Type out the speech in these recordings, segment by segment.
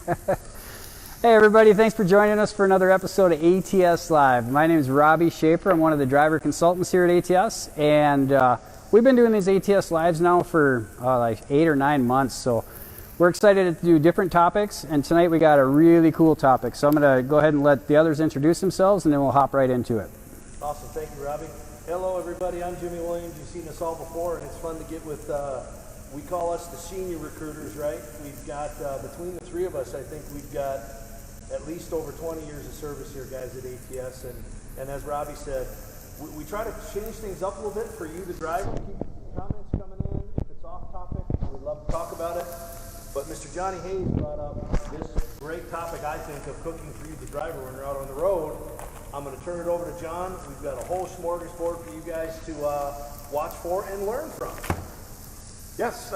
Hey everybody, thanks for joining us for another episode of ATS Live. My name is Robbie Schaefer. I'm one of the driver consultants here at ATS, and we've been doing these ATS Lives now for like 8 or 9 months, so we're excited to do different topics, and tonight we got a really cool topic. So I'm going to go ahead and let the others introduce themselves, and then we'll hop right into it. Awesome, thank you, Robbie. Hello everybody, I'm Jimmy Williams. You've seen us all before, and it's fun to get with, we call us the senior recruiters, right? We've got, between the three of us, I think we've got at least over 20 years of service here, guys, at ATS, and as Robbie said, we try to change things up a little bit for you, the driver. Keep comments coming in. If it's off topic, we'd love to talk about it. But Mr. Johnny Hayes brought up this great topic, I think, of cooking for you, the driver, when you're out on the road. I'm going to turn it over to John. We've got a whole smorgasbord for you guys to watch for and learn from. Yes,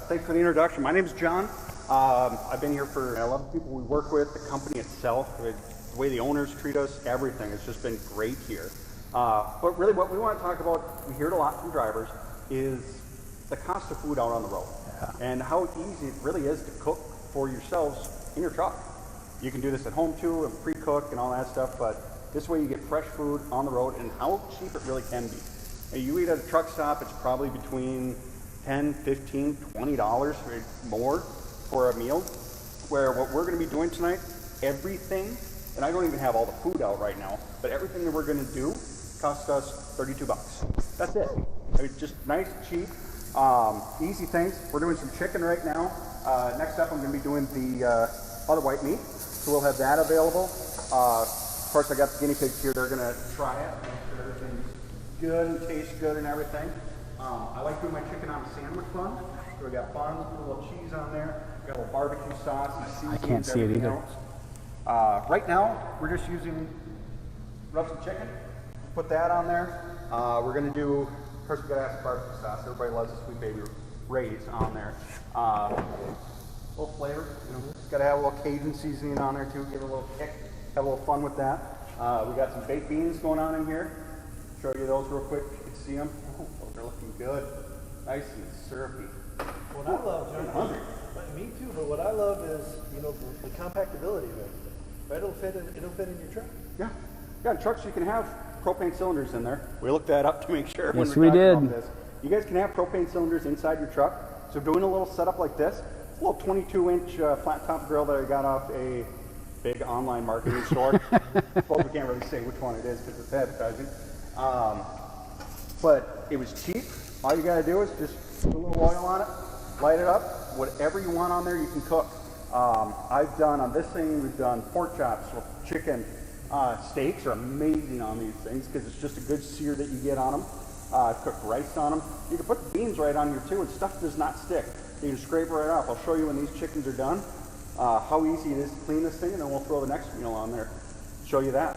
thanks for the introduction. My name is John. I've been here I love the people we work with, the company itself, the way the owners treat us, everything. It's just been great here. But really what we want to talk about, we hear it a lot from drivers, is the cost of food out on the road. Yeah. And how easy it really is to cook for yourselves in your truck. You can do this at home too, and pre-cook and all that stuff, but this way you get fresh food on the road and how cheap it really can be. You eat at a truck stop, it's probably between $10, $15, $20 more for a meal, where what we're going to be doing tonight, everything, and I don't even have all the food out right now, but everything that we're going to do costs us $32. That's it. I mean, just nice, cheap, easy things. We're doing some chicken right now. Next up, I'm going to be doing the other white meat, so we'll have that available. Of course, I got the guinea pigs here. They're going to try it, make sure everything's good and tastes good and everything. I like doing my chicken on a sandwich bun. So we got buns, put a little cheese on there. Got a little barbecue sauce. I can't see it either. Right now, we're just using roasted chicken. Put that on there. We're going to do, first we got to have some barbecue sauce. Everybody loves the Sweet Baby Ray's on there. A little flavor. Got to have a little Cajun seasoning on there too. Give it a little kick. Have a little fun with that. We got some baked beans going on in here. Show you those real quick. You can see them. Oh, those are looking good. Nice and syrupy. What I love, John, me too, but what I love is, the compactability of it. Right? It'll fit in your truck. Yeah. Yeah, in trucks you can have propane cylinders in there. We looked that up to make sure when yes, we're talking about this. You guys can have propane cylinders inside your truck. So doing a little setup like this, a little 22-inch flat top grill that I got off a big online marketing store. Well, we can't really say which one it is because it's advertising. But it was cheap. All you got to do is just put a little oil on it, light it up. Whatever you want on there, you can cook. I've done on this thing, we've done pork chops, chicken. Steaks are amazing on these things because it's just a good sear that you get on them. Cooked rice on them. You can put the beans right on here too, and stuff does not stick. You can scrape it right off. I'll show you when these chickens are done how easy it is to clean this thing, and then we'll throw the next meal on there. Show you that.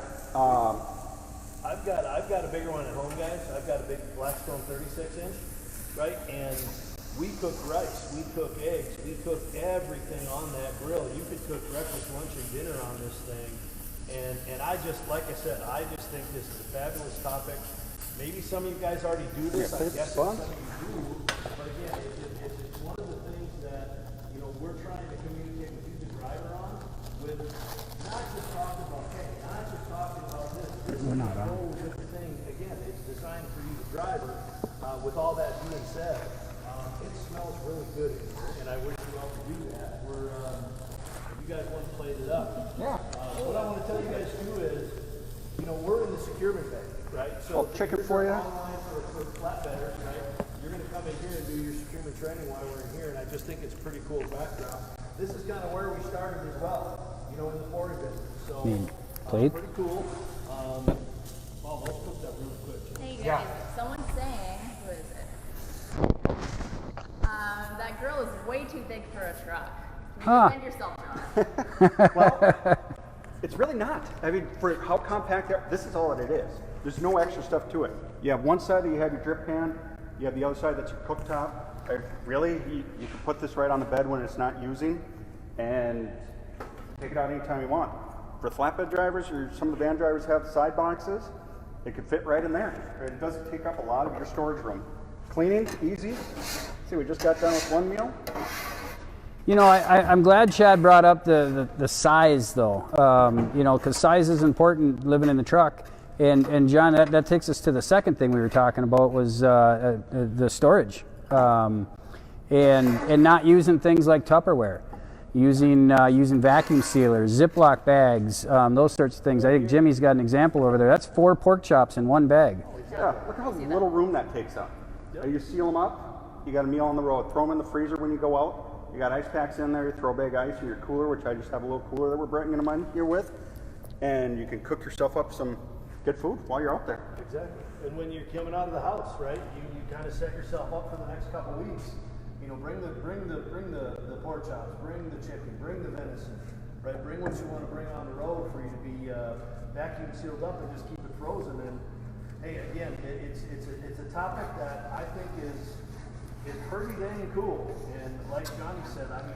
I've got a bigger one at home, guys. I've got a big Blackstone 36-inch, right? And we cook rice, we cook eggs, we cook everything on that grill. You could cook breakfast, lunch, and dinner on this thing. And I just, like I said, I just think this is a fabulous topic. Maybe some of you guys already do this. I guess some of you do. But again, it's one of the things that, we're trying to communicate with you, the driver, on, with not just talking about, hey, not just talking about this. This is a whole different thing. Again, it's designed for you, the driver. With all that being said, it smells really good in here, and I wish you all could do that. You guys want to play it up. Yeah. What I want to tell you guys too is, we're in the securement bay, right? So chicken for you. Online for flatbedders, right? You're going to come in here and do your securement training while we're in here, and I just think it's a pretty cool background. This is kind of where we started as well, in the Florida business. So pretty cool. Let's cook that really quick. Hey guys, someone's saying, who is it? That grill is way too big for a truck. Defend yourself, John. Well, it's really not. I mean, for how compact, this is all that it is. There's no extra stuff to it. You have one side that you have your drip pan. You have the other side that's your cooktop. Really, you can put this right on the bed when it's not using and take it out anytime you want. For flatbed drivers or some of the van drivers have side boxes, it can fit right in there. It doesn't take up a lot of your storage room. Cleaning, easy. See, we just got done with one meal. You know, I'm glad Chad brought up the size, though. You know, because size is important living in the truck. And John, that takes us to the second thing we were talking about was the storage, and not using things like Tupperware, using vacuum sealers, Ziploc bags, those sorts of things. I think Jimmy's got an example over there. That's 4 pork chops in one bag. Yeah, look how little room that takes up. You seal them up, you got a meal on the road, throw them in the freezer when you go out. You got ice packs in there, you throw a bag of ice in your cooler, which I just have a little cooler that we're bringing them in here with. And you can cook yourself up some good food while you're out there. Exactly. And when you're coming out of the house, right, you kind of set yourself up for the next couple of weeks. You know, bring the pork chops, bring the chicken, bring the venison, right? Bring what you want to bring on the road for you to be vacuum sealed up and just keep it frozen. And hey, again, it's a topic that I think is pretty dang cool. And like Johnny said, I mean,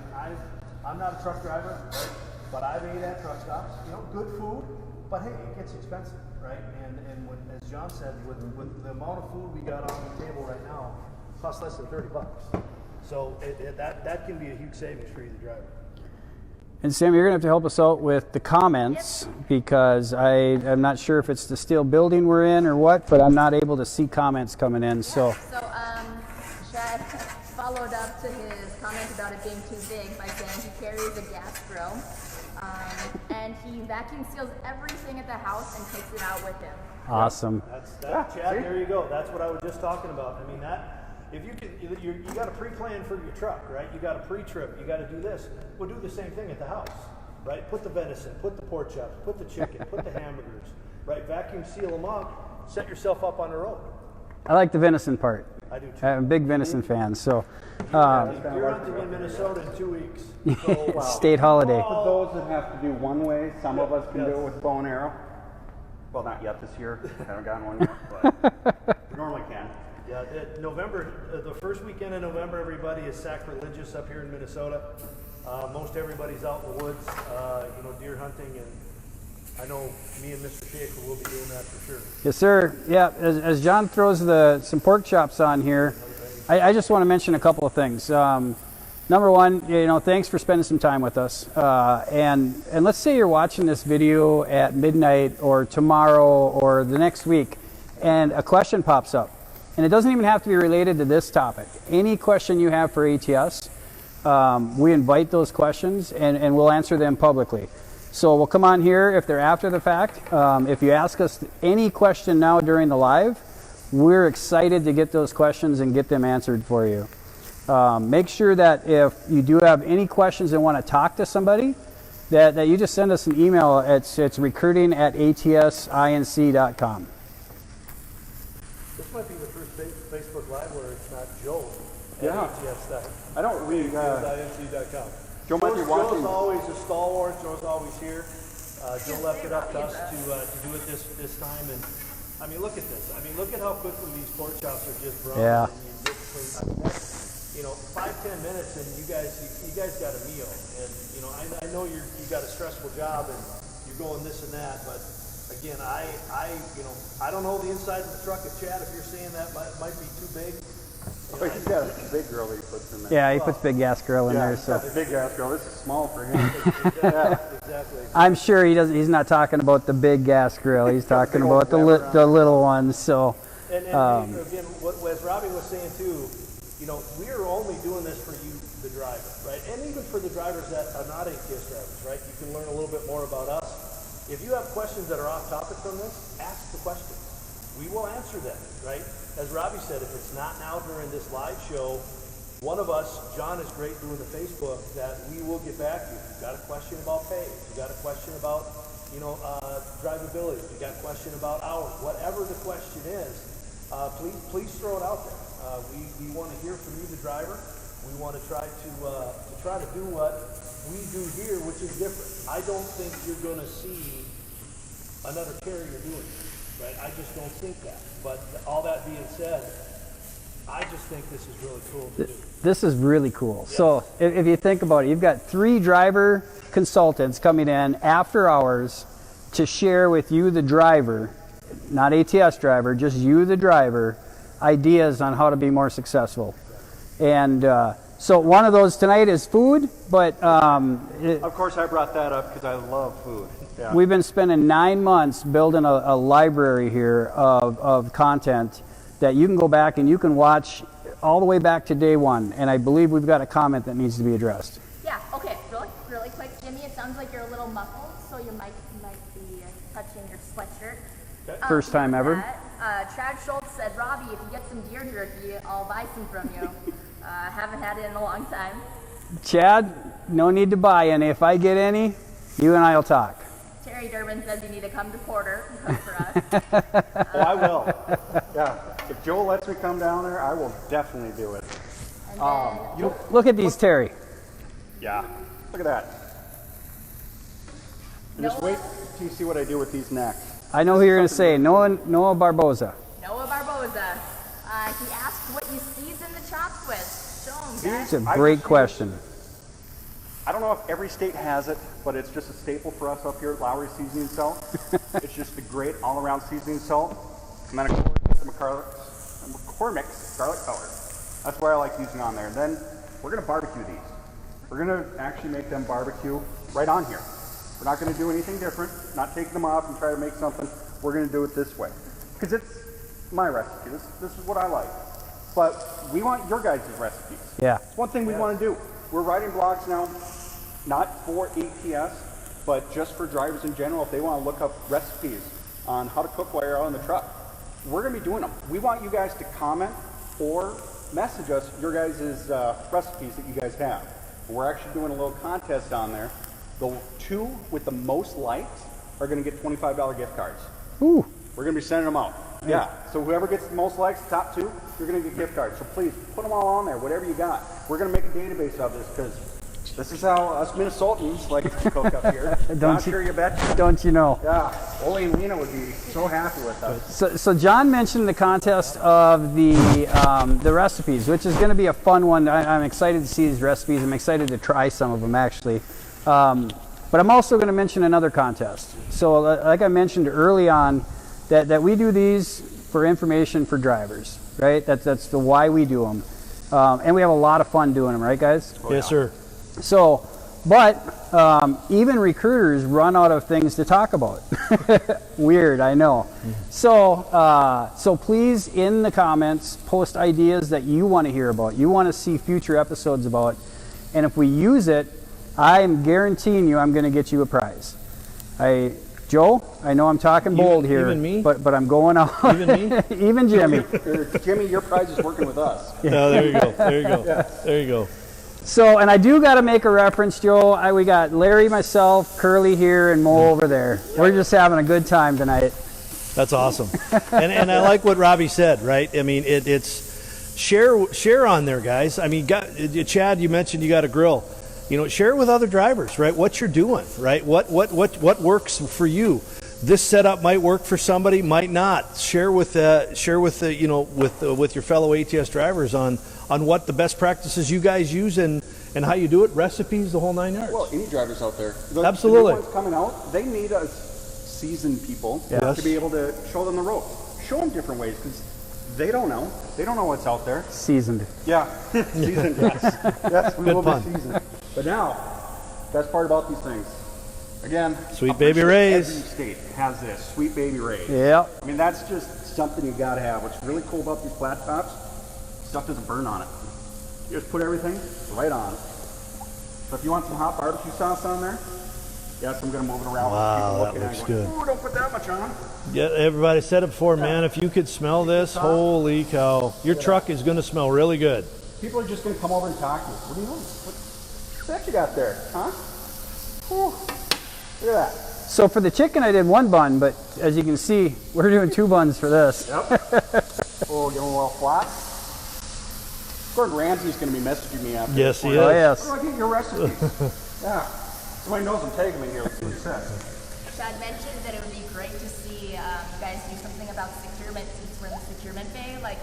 I'm not a truck driver, right? But I've ate at truck stops. You know, good food, but hey, it gets expensive, right? And when, as John said, with the amount of food we got on the table right now, it costs less than $30. So that can be a huge savings for you, the driver. And Sam, you're going to have to help us out with the comments, because I'm not sure if it's the steel building we're in or what, but I'm not able to see comments coming in. So Chad followed up to his comment about it being too big by saying he carries a gas grill, and he vacuum seals everything at the house and takes it out with him. Awesome. Chad, there you go. That's what I was just talking about. I mean, if you can, you got a pre-plan for your truck, right? You got a pre-trip. You got to do this. We'll do the same thing at the house, right? Put the venison, put the pork chops, put the chicken, put the hamburgers, right? Vacuum seal them up. Set yourself up on the road. I like the venison part. I do too. I'm a big venison fan. So you're hunting in Minnesota in 2 weeks. So, wow. State holiday. For those that have to do one way, some of us can do it with bow and arrow. Well, not yet this year. Haven't gotten one yet, but we normally can. Yeah, November, the first weekend in November, everybody is sacrilegious up here in Minnesota. Most everybody's out in the woods, deer hunting, and I know me and Mr. Schaefer will be doing that for sure. Yes, sir. Yeah, as John throws some pork chops on here, I just want to mention a couple of things. Number one, thanks for spending some time with us. And let's say you're watching this video at midnight or tomorrow or the next week, and a question pops up. And it doesn't even have to be related to this topic. Any question you have for ATS, we invite those questions and we'll answer them publicly. So we'll come on here if they're after the fact. If you ask us any question now during the live, we're excited to get those questions and get them answered for you. Make sure that if you do have any questions and want to talk to somebody, that you just send us an email. It's recruiting@atsinc.com. This might be the first Facebook Live where it's not Joe at ATS stuff. I don't read. ATS.com. Joe might be watching. Joe's always a stalwart. Joe's always here. Joe left it up to us to do it this time. And I mean, look at this. I mean, look at how quickly these pork chops are just browned. Yeah. And you get clean. I mean, 5-10 minutes and you guys got a meal. And I know you got a stressful job and you're going this and that, but again, I don't know the inside of the truck at Chad. If you're saying that might be too big. But he's got a big grill that he puts in there. Yeah, he puts big gas grill in there. He's So got a big gas grill. This is small for him. Exactly. I'm sure he's not talking about the big gas grill. He's talking about the little ones. So And again, as Robbie was saying too, we are only doing this for you, the driver, right? And even for the drivers that are not ATS drivers, right? You can learn a little bit more about us. If you have questions that are off topic from this, ask the question. We will answer them, right? As Robbie said, if it's not now during this live show, one of us, John is great doing the Facebook, that we will get back to you. If you got a question about pay, if you got a question about, drivability, if you got a question about hours, whatever the question is, please throw it out there. We want to hear from you, the driver. We want to try to do what we do here, which is different. I don't think you're going to see another carrier doing it, right? I just don't think that. But all that being said, I just think this is really cool to do. This is really cool. Yes. So if you think about it, you've got 3 driver consultants coming in after hours to share with you, the driver, not ATS driver, just you, the driver, ideas on how to be more successful. And So one of those tonight is food, but Of course, I brought that up because I love food. Yeah. we've been spending 9 months building a library here of content that you can go back and you can watch all the way back to day one. And I believe we've got a comment that needs to be addressed. Yeah, okay, really quick, Jimmy, it sounds like you're a little muffled, so you might be touching your sweatshirt. First time ever. Chad Schultz said, Robbie, if you get some deer jerky, I'll buy some from you. Haven't had it in a long time. Chad, no need to buy any. If I get any, you and I will talk. Terry Durbin says you need to come to Porter and cook for us. Oh, I will. Yeah. If Joel lets me come down there, I will definitely do it. And then, You know, Look at these, Terry. yeah. Look at that. And just wait till you see what I do with these next. I know who you're going to say. Noah Barboza. Noah Barboza. He asked what you season the chops with. Show him, guys. It's a great question. I don't know if every state has it, but it's just a staple for us up here at Lowry Seasoning Salt. It's just a great all-around seasoning salt. And then of course the McCormick's garlic powder. That's why I like using on there. And then we're going to barbecue these. We're going to actually make them barbecue right on here. We're not going to do anything different, not take them off and try to make something. We're going to do it this way. Because it's my recipe. This is what I like. But we want your guys' recipes. Yeah. It's one thing we want to do. We're writing blogs now, not for ATS, but just for drivers in general. If they want to look up recipes on how to cook while you're out on the truck, we're going to be doing them. We want you guys to comment or message us your guys' recipes that you guys have. We're actually doing a little contest on there. The two with the most likes are going to get $25 gift cards. Ooh. We're going to be sending them out. Yeah. So whoever gets the most likes, the top two, you're going to get gift cards. So please put them all on there, whatever you got. We're going to make a database of this because this is how us Minnesotans like to cook up here. I'm sure you bet. Don't you know? Yeah. Ole and Lena would be so happy with us. So John mentioned the contest of the recipes, which is going to be a fun one. I'm excited to see these recipes. I'm excited to try some of them actually. But I'm also going to mention another contest. So like I mentioned early on, that we do these for information for drivers, right? That's the why we do them. And we have a lot of fun doing them, right guys? Oh, yes, sir. So, but even recruiters run out of things to talk about. Weird, I know. So please, in the comments, post ideas that you want to hear about, you want to see future episodes about, and if we use it, I am guaranteeing you I'm going to get you a prize. Joe, I know I'm talking bold here, even me? but I'm going out. Even me? Even Jimmy. Jimmy, your prize is working with us. No, there you go. There you go. Yeah. There you go. So, and I do got to make a reference, Joe. We got Larry, myself, Curly here, and Mo over there. We're just having a good time tonight. That's awesome. And I like what Robbie said, right? I mean, it's share on there, guys. I mean, Chad, you mentioned you got a grill. You know, share it with other drivers, right? What you're doing, right? What works for you? This setup might work for somebody, might not. Share with you know, with your fellow ATS drivers on what the best practices you guys use and how you do it, recipes, the whole 9 yards. Well, any drivers out there. Absolutely. The new ones coming out, they need us seasoned people Yes. to be able to show them the ropes. Show them different ways because they don't know. They don't know what's out there. Seasoned. Yeah, seasoned. Yes, we Good will pun. be seasoned. But now, best part about these things, again, Sweet I'm pretty Baby sure Ray's. Every state has this, Sweet Baby Ray's. Yep. I mean, that's just something you gotta have. What's really cool about these flat tops, stuff doesn't burn on it. You just put everything right on. So if you want some hot barbecue sauce on there, yes, I'm gonna move it around. Wow, People that looking at it looks going, good. ooh, don't put that much on. Yeah, everybody said it before, man. If you could smell this, holy cow, your truck is going to smell really good. People are just gonna come over and talk to you. What do you want? What you got there, huh? Whew. Look at that. So for the chicken, I did 1 bun, but as you can see, we're doing 2 buns for this. Yep. Oh, give them a little flat. Gordon Ramsay's going to be messaging me after. Yes, he this. is. Oh yes. Where do I get your recipes? Yeah. Somebody knows I'm taking them here. Let's see what he says. Chad mentioned that it would be great to see you guys do something about securement since we're in the securement bay, like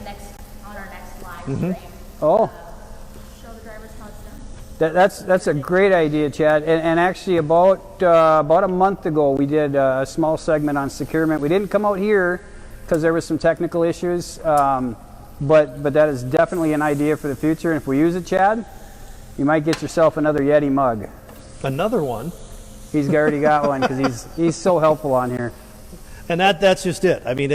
on our next live stream. Oh. Show the drivers how it's done. That's a great idea, Chad. And actually, about a month ago, we did a small segment on securement. We didn't come out here because there was some technical issues, but that is definitely an idea for the future. And if we use it, Chad, you might get yourself another Yeti mug. Another one. He's already got one because he's so helpful on here. And that's just it. I mean,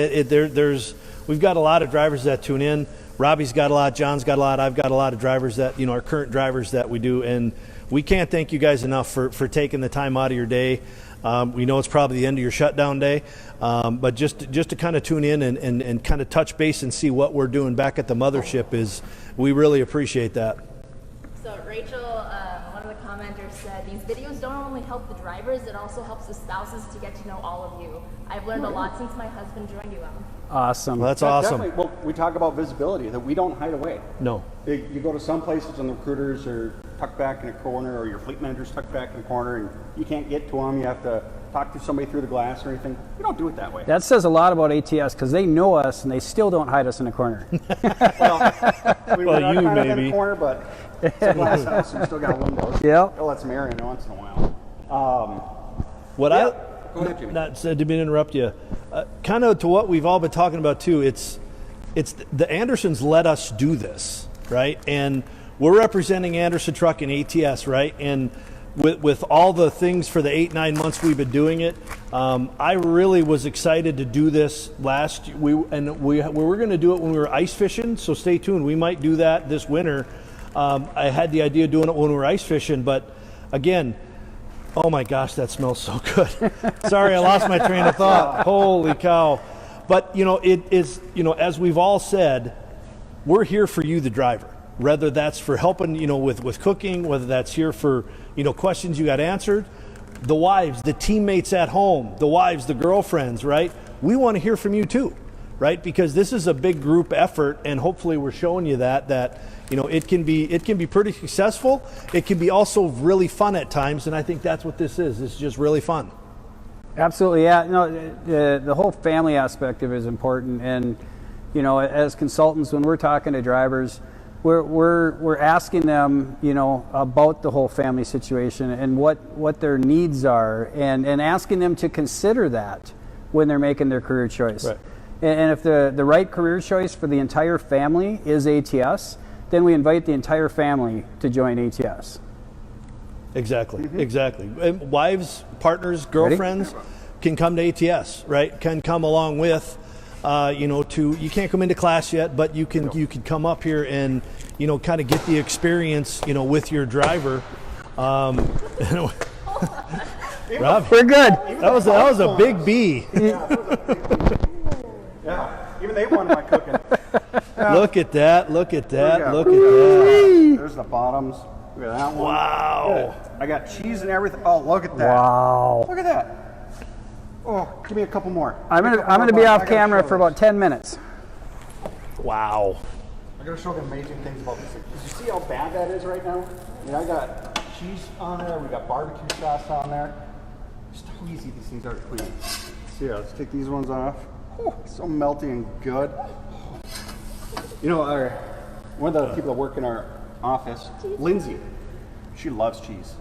we've got a lot of drivers that tune in. Robbie's got a lot, John's got a lot, I've got a lot of drivers that, our current drivers that we do, and we can't thank you guys enough for taking the time out of your day. We know it's probably the end of your shutdown day, but just to kind of tune in and kind of touch base and see what we're doing back at the mothership we really appreciate that. So Rachel, one of the commenters said, these videos don't only help the drivers, it also helps the spouses to get to know all of you. I've learned a lot since my husband joined you on. Awesome. Well, that's awesome. Definitely. Well, we talk about visibility, that we don't hide away. No. You go to some places and the recruiters are tucked back in a corner, or your fleet manager's tucked back in a corner, and you can't get to them. You have to talk to somebody through the glass or anything. We don't do it that way. That says a lot about ATS because they know us and they still don't hide us in a corner. We're not you kind of in maybe. a corner, but it's a glass house and we still got windows. Yep. They'll let some air in once in a while. Go ahead, Jimmy. Not to interrupt you, kind of to what we've all been talking about too. It's the Andersons let us do this, right? And we're representing Anderson Truck and ATS, right? And with all the things for the 8-9 months we've been doing it, I really was excited to do this last. We were going to do it when we were ice fishing, so stay tuned. We might do that this winter. I had the idea of doing it when we were ice fishing, but again. Oh my gosh, that smells so good. Sorry, I lost my train of thought. Holy cow. But, it is, as we've all said, we're here for you, the driver. Whether that's for helping, with cooking, whether that's here for, questions you got answered. The wives, the teammates at home, the wives, the girlfriends, right? We want to hear from you too, right? Because this is a big group effort, and hopefully we're showing you that it can be pretty successful. It can be also really fun at times, and I think that's what this is. It's just really fun. Absolutely, yeah. No, the whole family aspect of it is important, and as consultants, when we're talking to drivers, we're asking them, about the whole family situation and what their needs are, and asking them to consider that when they're making their career choice. Right. And if the right career choice for the entire family is ATS, then we invite the entire family to join ATS. Exactly, exactly. And wives, partners, girlfriends can come to ATS, right? Can come along with, you can't come into class yet, but you can come up here and, kind of get the experience, with your driver. Rob, We're good. that was a big B. Yeah, even they wanted my cooking. Yeah. Look at that, look at that, look at that. There's the bottoms. Look at that one. Wow. I got cheese and everything. Oh, look at that. Wow. Look at that. Oh, give me a couple more. I'm gonna be off camera for about 10 minutes. Wow. I gotta show you amazing things about this thing. Did you see how bad that is right now? I got cheese on there. We got barbecue sauce on there. Just how easy these things are to clean. So yeah, let's take these ones off. Oh, so melty and good. One of the people that work in our office, Lindsay, she loves cheese.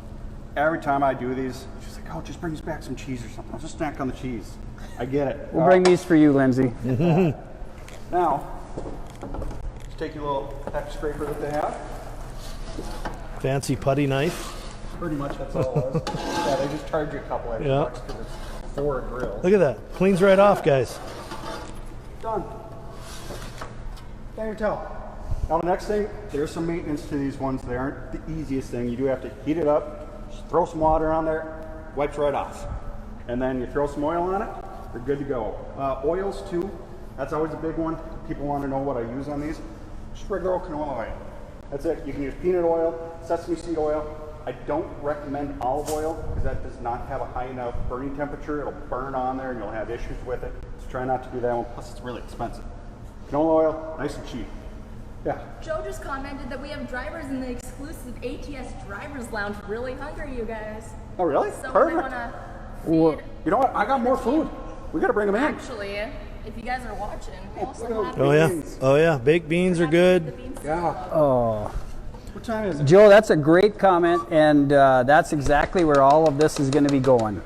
Every time I do these, she's like, "Oh, just bring us back some cheese or something. I'll just snack on the cheese." I get it. We'll bring these for you, Lindsay. Now, let's take your little hex scraper that they have. Fancy putty knife. Pretty much that's all it was. Yeah, they just charge you a couple extra bucks because it's for a grill. Look at that. Cleans right off, guys. Done. Can't even tell. Now the next thing, there's some maintenance to these ones. They aren't the easiest thing. You do have to heat it up, just throw some water on there, wipes right off. And then you throw some oil on it, you're good to go. Oils too, that's always a big one. People want to know what I use on these. Just regular canola oil. That's it. You can use peanut oil, sesame seed oil. I don't recommend olive oil because that does not have a high enough burning temperature. It'll burn on there and you'll have issues with it. So try not to do that one. Plus it's really expensive. Canola oil, nice and cheap. Yeah. Joe just commented that we have drivers in the exclusive ATS Drivers Lounge really hungry, you guys. Oh really? So Perfect. we want to feed. You know what? I got more food. We got to bring them in. Actually, if you guys are watching, we also have Oh yeah. Beans. Oh yeah. Baked beans are the good. beans. Yeah. Oh, What time is it? Joe, that's a great comment, and that's exactly where all of this is going to be going.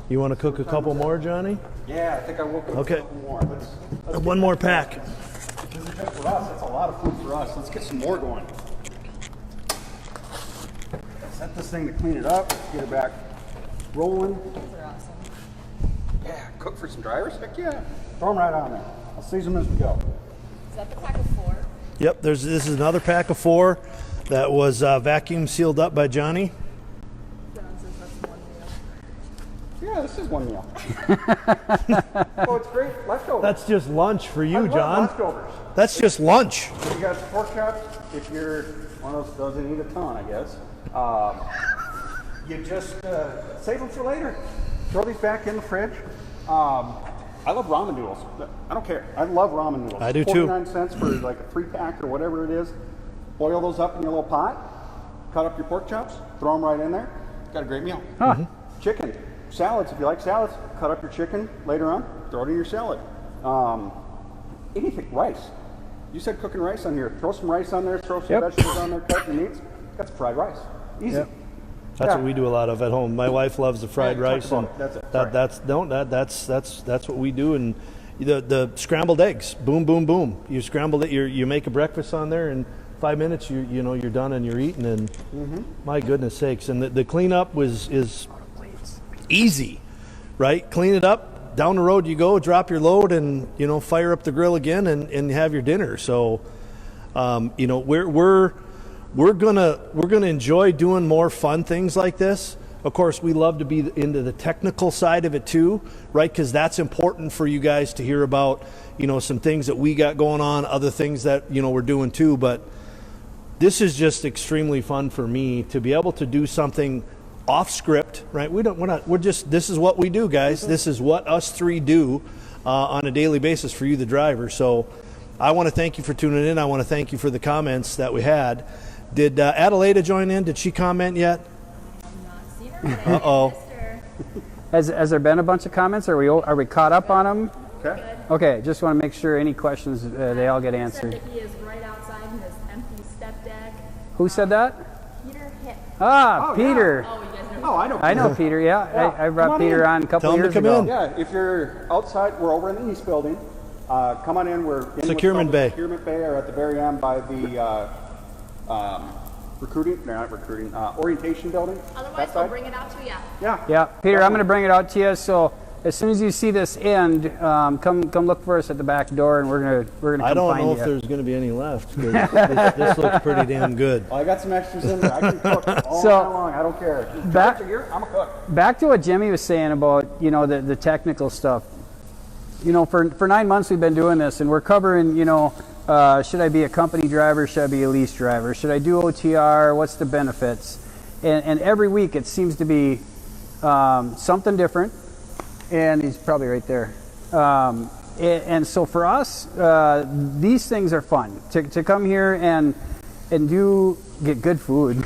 You want to cook a couple more, Johnny? Yeah, I think I will cook Okay. a couple more. Let's One more pack. This is just for us. That's a lot of food for us. Let's get some more going. set this thing to clean it up. Let's get it back rolling. Those are awesome. Yeah, cook for some drivers? Heck yeah. Throw them right on there. I'll season them as we go. Is that the pack of 4? Yep, this is another pack of 4 that was vacuum sealed up by Johnny. John says that's 1 meal. Yeah, this is 1 meal. Oh, it's great. Leftovers. That's just lunch for I you, love John. leftovers. That's just lunch. So you got some pork chops. If you're one of those that doesn't eat a ton, I guess, you just save them for later. Throw these back in the fridge. I love ramen noodles. I don't care. I love ramen noodles. I do too. 49 cents for like a 3-pack or whatever it is. Boil those up in your little pot. Cut up your pork chops. Throw them right in there. Got a great meal. Huh. Chicken. Salads. If you like salads, cut up your chicken later on. Throw it in your salad. Anything. Rice. You said cooking rice on here. Throw some rice on there. Throw some vegetables on there. Cut your meats. Got some fried rice. Easy. Yep. That's what we do a lot of at home. My wife loves the fried Yeah, rice, and that's it. Sorry. that's what we do. And the scrambled eggs, boom, boom, boom. You scramble it. You make a breakfast on there, and 5 minutes, you're done and you're eating. And my goodness sakes, and the cleanup is easy, right? Clean it up. Down the road you go. Drop your load, and fire up the grill again, and have your dinner. So, we're gonna enjoy doing more fun things like this. Of course, we love to be into the technical side of it too, right? Because that's important for you guys to hear about, some things that we got going on, other things that we're doing too. But this is just extremely fun for me to be able to do something off script, right? This is what we do, guys. This is what us 3 do on a daily basis for you, the driver. So I want to thank you for tuning in. I want to thank you for the comments that we had. Did Adelaida join in? Did she comment yet? I've not seen her, but I missed her. Has there been a bunch of comments? Are we caught up on them? Okay. Okay, just want to make sure any questions they all get He answered. said that he is right outside in this empty step deck. Who said that? Peter Hip. Ah, Oh, Peter. Oh, you guys know. Oh, I know. I know Peter. Yeah, I Come brought on Peter in. on a couple Tell him to years come ago. in. Yeah, if you're outside, we're over in the East Building. Come on in. We're in what's Securement called the Bay. Securement Bay, or at the very end by the orientation building. Otherwise, That I'll side. bring it out to you. Yeah. Yeah, Peter, I'm going to bring it out to you. So as soon as you see this end, come look for us at the back door, and we're gonna I come don't find know you. if there's going to be any left. 'Cause this looks pretty damn good. Well, I got some extras in there. I can cook all So- night long. I don't care. Back- Cooks are here, I'm a cook. Back to what Jimmy was saying about the technical stuff. For 9 months we've been doing this, and we're covering should I be a company driver, should I be a lease driver, should I do OTR, what's the benefits, and every week it seems to be something different. And he's probably right there. And so for us, these things are fun to come here and get good food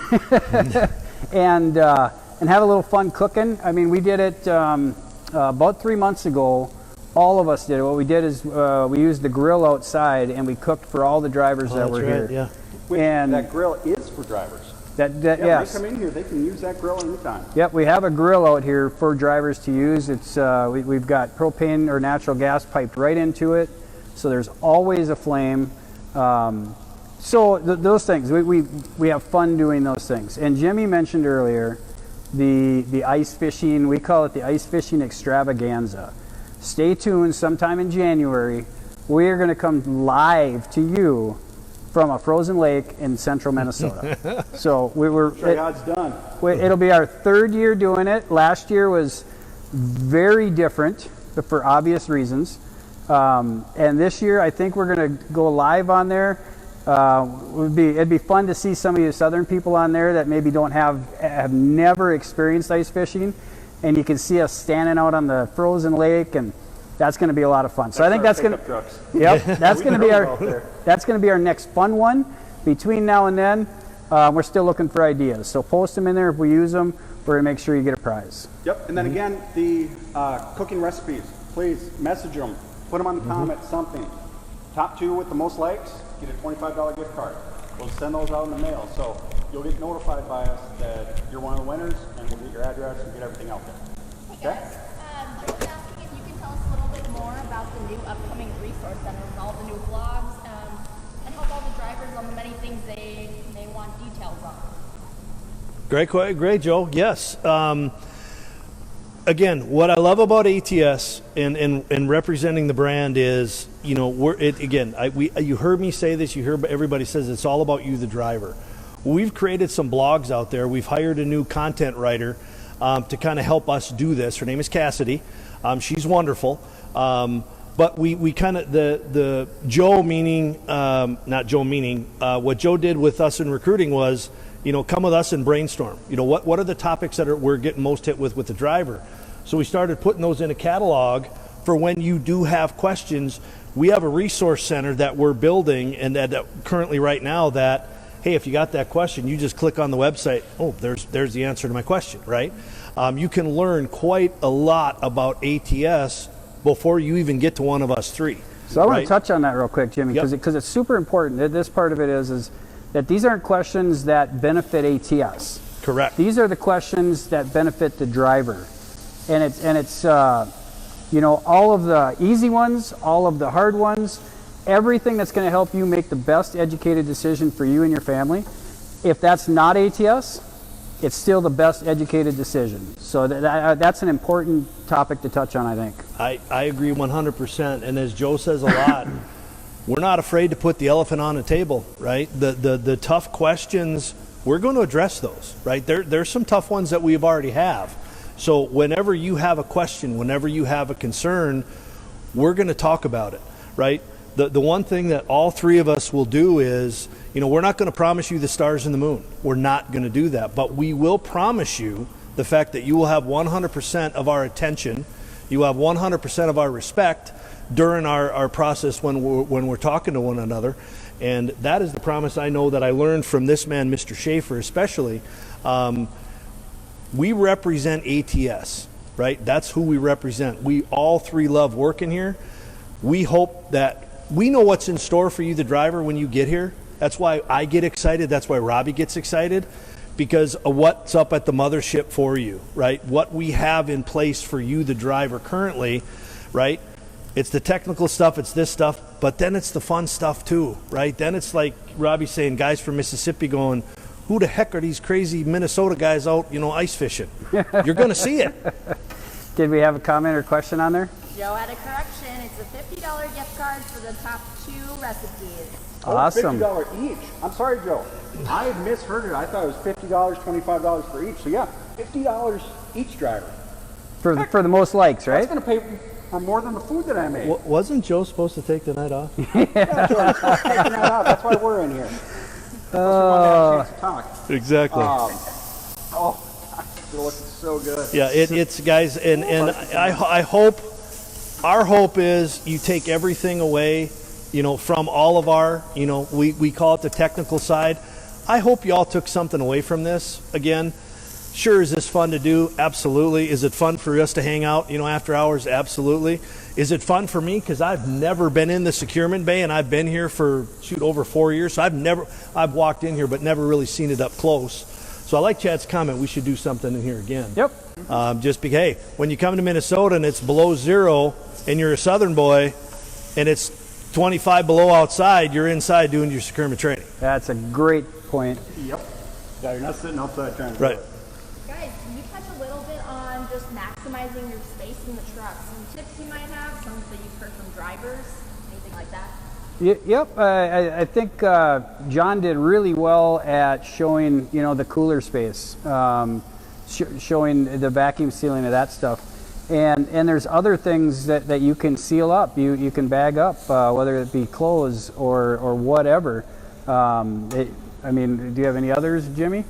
and have a little fun cooking. I mean, we did it about 3 months ago. All of us did it. What we did is we used the grill outside, and we cooked for all the drivers that That's were right, here. yeah. And that grill is for drivers. Yeah, When they come in here, they can use that grill anytime. Yep, we have a grill out here for drivers to use. It's we've got propane or natural gas piped right into it, so there's always a flame. So those things, we have fun doing those things. And Jimmy mentioned earlier the ice fishing. We call it the ice fishing extravaganza. Stay tuned. Sometime in January, we are going to come live to you from a frozen lake in central Minnesota. So Odds done. it'll be our 3rd year doing it. Last year was very different, but for obvious reasons. And this year, I think we're going to go live on there. It'd be fun to see some of you southern people on there that maybe have never experienced ice fishing, and you can see us standing out on the frozen lake, and that's going to be a lot of fun. So I think that's going to, yep, that's going to be our next fun one. Between now and then, we're still looking for ideas. So post them in there. If we use them, we're going to make sure you get a prize. Yep, and then again, the cooking recipes, please message them, put them on the comments, something. Top 2 with the most likes, get a $25 gift card. We'll send those out in the mail, so you'll get notified by us that you're one of the winners, and we'll get your address and get everything out there. Hey guys, Joe's asking if you can tell us a little bit more about the new upcoming resource center and all the new vlogs, and help all the drivers on the many things they want details on. Great, Joe. Yes. Again, what I love about ATS and representing the brand is, you heard me say this, you hear everybody says it's all about you, the driver. We've created some blogs out there. We've hired a new content writer to kind of help us do this. Her name is Cassidy. She's wonderful. But we kind of, the Joe meaning, not Joe meaning, what Joe did with us in recruiting was, come with us and brainstorm. What are the topics that we're getting most hit with the driver? So we started putting those in a catalog for when you do have questions. We have a resource center that we're building and that currently right now that, hey, if you got that question, you just click on the website. Oh, there's the answer to my question, right? You can learn quite a lot about ATS before you even get to one of us three. So I want to touch on that real quick, Jimmy, because it's super important. This part of it is that these aren't questions that benefit ATS. Correct. These are the questions that benefit the driver, and it's all of the easy ones, all of the hard ones, everything that's going to help you make the best educated decision for you and your family. If that's not ATS, it's still the best educated decision. So that's an important topic to touch on, I think. I agree 100%. And as Joe says a lot, we're not afraid to put the elephant on the table, right? The tough questions, we're going to address those, right? There's some tough ones that we already have. So whenever you have a question, whenever you have a concern, we're going to talk about it, right? The one thing that all three of us will do is, we're not going to promise you the stars and the moon. We're not going to do that. But we will promise you the fact that you will have 100% of our attention, you have 100% of our respect during our process when we're talking to one another. And that is the promise I know that I learned from this man, Mr. Schaefer, especially. We represent ATS, right? That's who we represent. We all three love working here. We hope that we know what's in store for you, the driver, when you get here. That's why I get excited. That's why Robbie gets excited, because of what's up at the mothership for you, right? What we have in place for you, the driver, currently, right? It's the technical stuff, it's this stuff, but then it's the fun stuff too, right? Then it's like Robbie saying, guys from Mississippi going, who the heck are these crazy Minnesota guys out, ice fishing? You're going to see it. Did we have a comment or question on there? Joe had a correction. It's a $50 gift card for the top 2 recipes. Awesome. $50 each. I'm sorry, Joe. I had misheard it. I thought it was $50, $25 for each. So yeah, $50 each, driver. For the most likes, right? That's going to pay for more than the food that I made. Wasn't Joe supposed to take the night off? Yeah, Joe, I'm supposed to take the night off. That's why we're in here. Exactly. It's looking so good. Yeah, it's guys, and I hope, our hope is you take everything away, from all of our, we call it the technical side. I hope you all took something away from this. Again, sure, is this fun to do? Absolutely. Is it fun for us to hang out, after hours? Absolutely. Is it fun for me? Because I've never been in the securement bay, and I've been here for, over 4 years. So I've walked in here, but never really seen it up close. So I like Chad's comment. We should do something in here again. Yep. Just because, hey, when you come to Minnesota and it's below 0 and you're a Southern boy and it's 25 below outside, you're inside doing your securement training. That's a great point. Yep. Yeah, you're not sitting outside trying to Right. do it. Guys, can you touch a little bit on just maximizing your space in the truck? Some tips you might have, some that you've heard from drivers, anything like that? Yep, I think John did really well at showing, the cooler space, showing the vacuum sealing of that stuff. And there's other things that you can seal up, you can bag up, whether it be clothes or whatever. Do you have any others, Jimmy?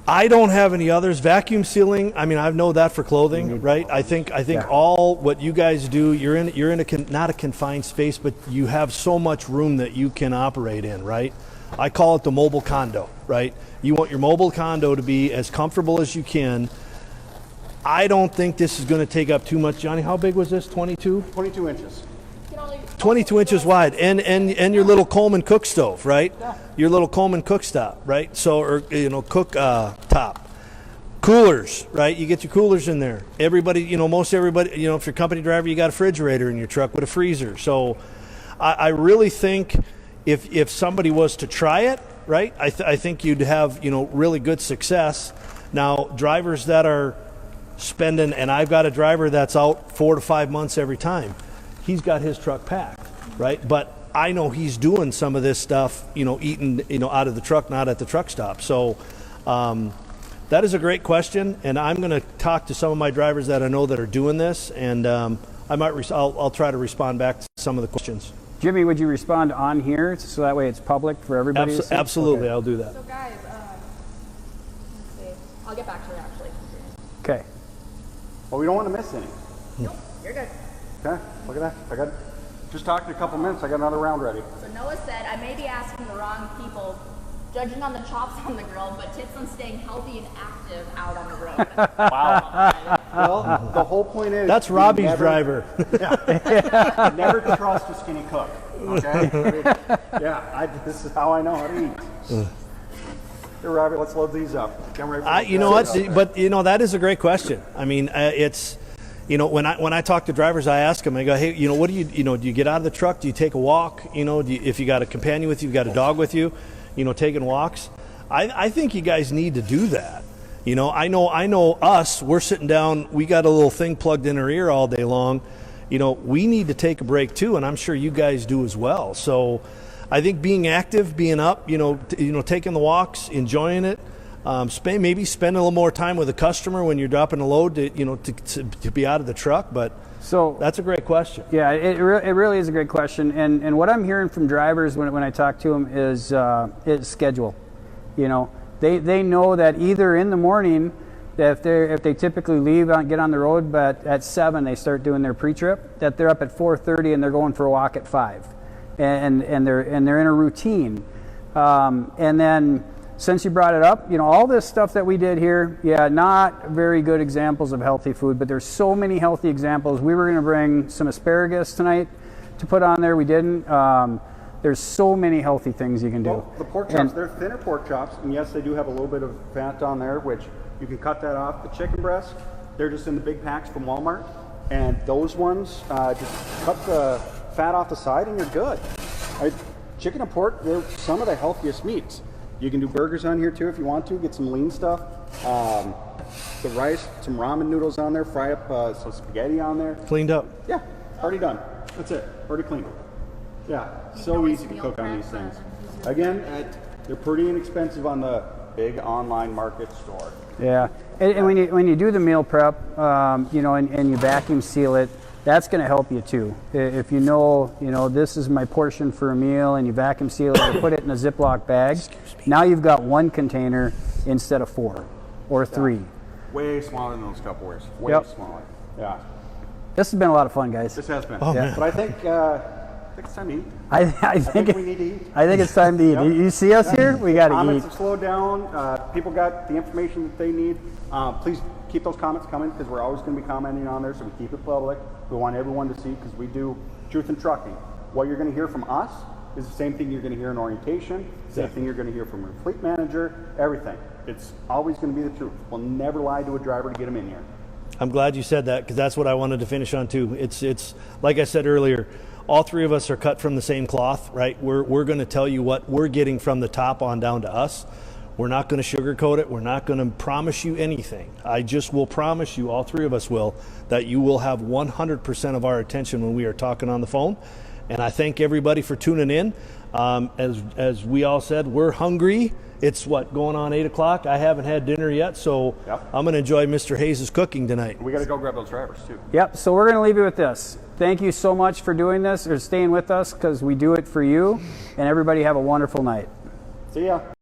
I don't have any others. Vacuum sealing, I know that for clothing, right? I think all what you guys do, you're in not a confined space, but you have so much room that you can operate in, right? I call it the mobile condo, right? You want your mobile condo to be as comfortable as you can. I don't think this is going to take up too much. Johnny, how big was this? 22? 22 inches. 22 inches wide, and your little Coleman cook stove, right? Yeah. Your little Coleman cooktop, right? So, or cook top. Coolers, right? You get your coolers in there. Everybody, most everybody, if you're a company driver, you got a refrigerator in your truck with a freezer. So, I really think if somebody was to try it, right? I think you'd have, really good success. Now, drivers that are spending, and I've got a driver that's out 4 to 5 months every time. He's got his truck packed, right? But I know he's doing some of this stuff, eating, out of the truck, not at the truck stop. So that is a great question, and I'm going to talk to some of my drivers that I know that are doing this, and I'll try to respond back to some of the questions. Jimmy, would you respond on here so that way it's public for everybody to see? Absolutely, Okay. I'll do that. So guys, let's see. I'll get back to it actually. Okay. Well, we don't want to miss any. Nope, you're good. Okay, look at that. Just talked in a couple minutes. I got another round ready. So Noah said, I may be asking the wrong people, judging on the chops on the grill, but tips on staying healthy and active out on the road. Wow. Well, the whole point is... That's Robbie's driver. Never trust a skinny cook, okay? This is how I know how to eat. Here, Robbie, let's load these up. Get ready for You know what? But that is a great question. I mean, it's, when I talk to drivers, I ask them. I go, hey, what do you do you get out of the truck? Do you take a walk? If you got a companion with you, you've got a dog with you, taking walks. I think you guys need to do that. I know us. We're sitting down. We got a little thing plugged in our ear all day long. We need to take a break too, and I'm sure you guys do as well. So. I think being active, being up, taking the walks, enjoying it, maybe spend a little more time with a customer when you're dropping a load to be out of the truck. But so that's a great question. Yeah, it really is a great question. And what I'm hearing from drivers when I talk to them is schedule. They know that either in the morning, that if they typically leave get on the road, but at 7 they start doing their pre-trip, that they're up at 4:30 and they're going for a walk at 5. And they're in a routine, and then since you brought it up, all this stuff that we did here, not very good examples of healthy food, but there's so many healthy examples. We were going to bring some asparagus tonight to put on there. We didn't. There's so many healthy things you can do. Well, the pork chops, they're thinner pork chops, and yes, they do have a little bit of fat on there, which you can cut that off. The chicken breast, they're just in the big packs from Walmart, and those ones just cut the fat off the side and you're good. Chicken and pork, they're some of the healthiest meats. You can do burgers on here too if you want to, get some lean stuff. The rice, some ramen noodles on there, fry up some spaghetti on there. Cleaned up. Yeah, already done. That's it, already cleaned. Yeah, so easy to cook on these things. Again, they're pretty inexpensive on the big online market store. Yeah, and when you do the meal prep, and you vacuum seal it, that's going to help you too. If this is my portion for a meal, and you vacuum seal it and put it in a Ziploc bag, now you've got 1 container instead of 4 or 3. Way smaller than those Tupperwares. Way smaller. Yeah. This has been a lot of fun, guys. This has been. Oh, man. But I think it's time to eat. I think we need to eat. I think it's time to eat. Yep. You see us here? We got to Comments eat. have slowed down. People got the information that they need. Please keep those comments coming because we're always going to be commenting on there, so we keep it public. We want everyone to see because we do truth in trucking. What you're going to hear from us is the same thing you're going to hear in orientation, same thing you're going to hear from your fleet manager, everything. It's always going to be the truth. We'll never lie to a driver to get him in here. I'm glad you said that because that's what I wanted to finish on too. It's like I said earlier, all three of us are cut from the same cloth, right? We're going to tell you what we're getting from the top on down to us. We're not going to sugarcoat it. We're not going to promise you anything. I just will promise you, all three of us will, that you will have 100% of our attention when we are talking on the phone. And I thank everybody for tuning in. As we all said, we're hungry. It's going on 8 o'clock. I haven't had dinner yet, so I'm going to enjoy Mr. Hayes' cooking tonight. We got to go grab those drivers too. Yep, so we're going to leave you with this. Thank you so much for doing this or staying with us because we do it for you. And everybody have a wonderful night. See ya.